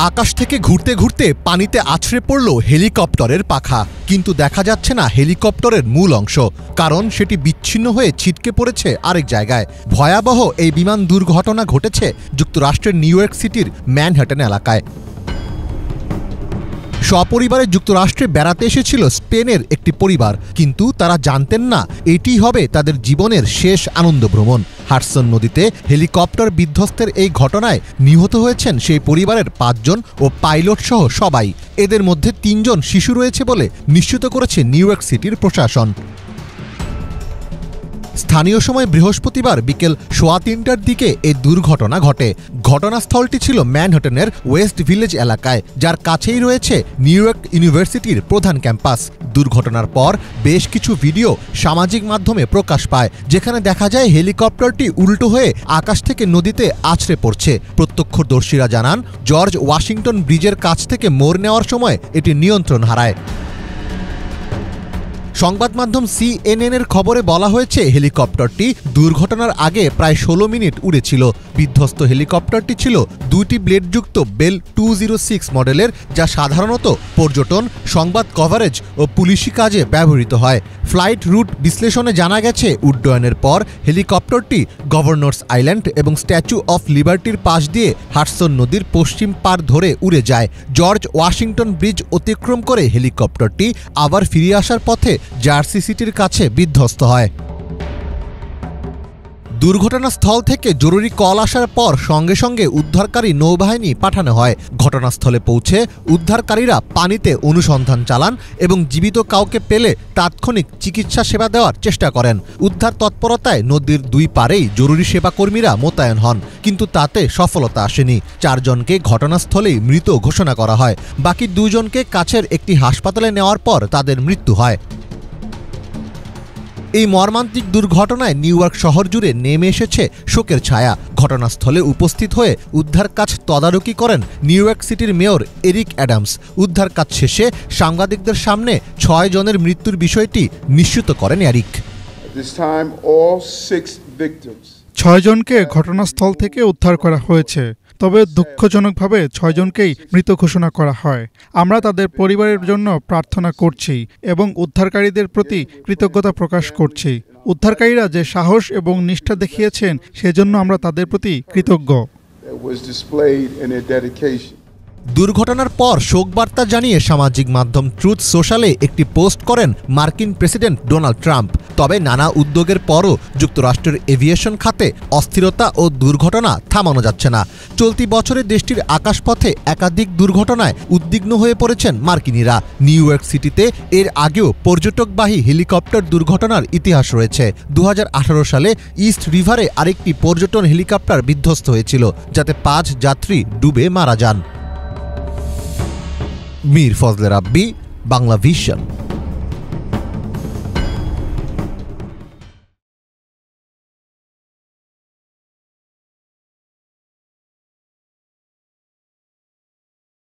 আকাশ থেকে ঘুরতে ঘুরতে পানিতে আছড়ে পড়ল হেলিকপ্টারের পাখা, কিন্তু দেখা যাচ্ছে না হেলিকপ্টারের মূল অংশ, কারণ সেটি বিচ্ছিন্ন হয়ে ছিটকে পড়েছে আরেক জায়গায়। ভয়াবহ এই বিমান দুর্ঘটনা ঘটেছে যুক্তরাষ্ট্রের নিউ ইয়র্ক সিটির ম্যানহাটন এলাকায়। সপরিবারে যুক্তরাষ্ট্রে বেড়াতে এসেছিল স্পেনের একটি পরিবার, কিন্তু তারা জানতেন না এটি হবে তাদের জীবনের শেষ আনন্দ ভ্রমণ। হাডসন নদীতে হেলিকপ্টার বিধ্বস্তের এই ঘটনায় নিহত হয়েছেন সেই পরিবারের 5 জন ও পাইলট সহ সবাই। এদের মধ্যে 3 জন শিশু রয়েছে বলে নিশ্চিত করেছে নিউ ইয়র্ক সিটির প্রশাসন। স্থানীয় সময় বৃহস্পতিবার বিকেল 3:15টার দিকে এই দুর্ঘটনা ঘটে। ঘটনাস্থলটি ছিল ম্যানহাটনের ওয়েস্ট ভিলেজ এলাকায়, যার কাছেই রয়েছে নিউ ইয়র্ক ইউনিভার্সিটির প্রধান ক্যাম্পাস। দুর্ঘটনার পর বেশ কিছু ভিডিও সামাজিক মাধ্যমে প্রকাশ পায়, যেখানে দেখা যায় হেলিকপ্টারটি উল্টো হয়ে আকাশ থেকে নদীতে আছড়ে পড়ছে। প্রত্যক্ষদর্শীরা জানান, জর্জ ওয়াশিংটন ব্রিজের কাছ থেকে মোড় নেওয়ার সময় এটি নিয়ন্ত্রণ হারায়। সংবাদ মাধ্যম CNN এর খবরে বলা হয়েছে, হেলিকপ্টারটি দুর্ঘটনার আগে প্রায় 16 মিনিট উড়েছিল। বিধ্বস্ত হেলিকপ্টারটি ছিল 2টি ব্লেডযুক্ত বেল 206 মডেলের, যা সাধারণত পর্যটন, সংবাদ কভারেজ ও পুলিশি কাজে ব্যবহৃত হয়। ফ্লাইট রুট বিশ্লেষণে জানা গেছে, উড্ডয়নের পর হেলিকপ্টারটি গভর্নরস আইল্যান্ড এবং স্ট্যাচু অফ লিবার্টির পাশ দিয়ে হাডসন নদীর পশ্চিম পার ধরে উড়ে যায়। জর্জ ওয়াশিংটন ব্রিজ অতিক্রম করে হেলিকপ্টারটি আবার ফিরে আসার পথে জার্সি সিটির কাছে বিধ্বস্ত হয়। দুর্ঘটনাস্থল থেকে জরুরি কল আসার পর সঙ্গে সঙ্গে উদ্ধারকারী নৌবাহিনী পাঠানো হয়। ঘটনাস্থলে পৌঁছে উদ্ধারকারীরা পানিতে অনুসন্ধান চালান এবং জীবিত কাউকে পেলে তাৎক্ষণিক চিকিৎসা সেবা দেওয়ার চেষ্টা করেন। উদ্ধার তৎপরতায় নদীর 2 পারেই জরুরি সেবাকর্মীরা মোতায়েন হন, কিন্তু তাতে সফলতা আসেনি। 4 জনকে ঘটনাস্থলেই মৃত ঘোষণা করা হয়। বাকি 2 জনকে কাছের একটি হাসপাতালে নেওয়ার পর তাদের মৃত্যু হয়। এই মর্মান্তিক দুর্ঘটনায় নিউ ইয়র্ক শহর জুড়ে নেমে এসেছে শোকের ছায়া। ঘটনাস্থলে উপস্থিত হয়ে উদ্ধার কাজ তদারকি করেন নিউ ইয়র্ক সিটির মেয়র এরিক অ্যাডামস। উদ্ধার কাজ শেষে সাংবাদিকদের সামনে 6 জনের মৃত্যুর বিষয়টি নিশ্চিত করেন এরিক। 6 জনকে ঘটনাস্থল থেকে উদ্ধার করা হয়েছে, তবে দুঃখজনকভাবে 6 জনকেই মৃত ঘোষণা করা হয়। আমরা তাদের পরিবারের জন্য প্রার্থনা করছি এবং উদ্ধারকারীদের প্রতি কৃতজ্ঞতা প্রকাশ করছি। উদ্ধারকারীরা যে সাহস এবং নিষ্ঠা দেখিয়েছেন, সেজন্য আমরা তাদের প্রতি কৃতজ্ঞ। দুর্ঘটনার পর শোকবার্তা জানিয়ে সামাজিক মাধ্যম ট্রুথ সোশ্যালে একটি পোস্ট করেন মার্কিন প্রেসিডেন্ট ডোনাল্ড ট্রাম্প। তবে নানা উদ্যোগের পরও যুক্তরাষ্ট্রের এভিয়েশন খাতে অস্থিরতা ও দুর্ঘটনা থামানো যাচ্ছে না। চলতি বছরে দেশটির আকাশপথে একাধিক দুর্ঘটনায় উদ্বিগ্ন হয়ে পড়েছেন মার্কিনিরা। নিউ ইয়র্ক সিটিতে এর আগেও পর্যটকবাহী হেলিকপ্টার দুর্ঘটনার ইতিহাস রয়েছে। 2018 সালে ইস্ট রিভারে আরেকটি পর্যটন হেলিকপ্টার বিধ্বস্ত হয়েছিল, যাতে 5 যাত্রী ডুবে মারা যান। মীর ফজলে রাব্বি, বাংলা ভিশন।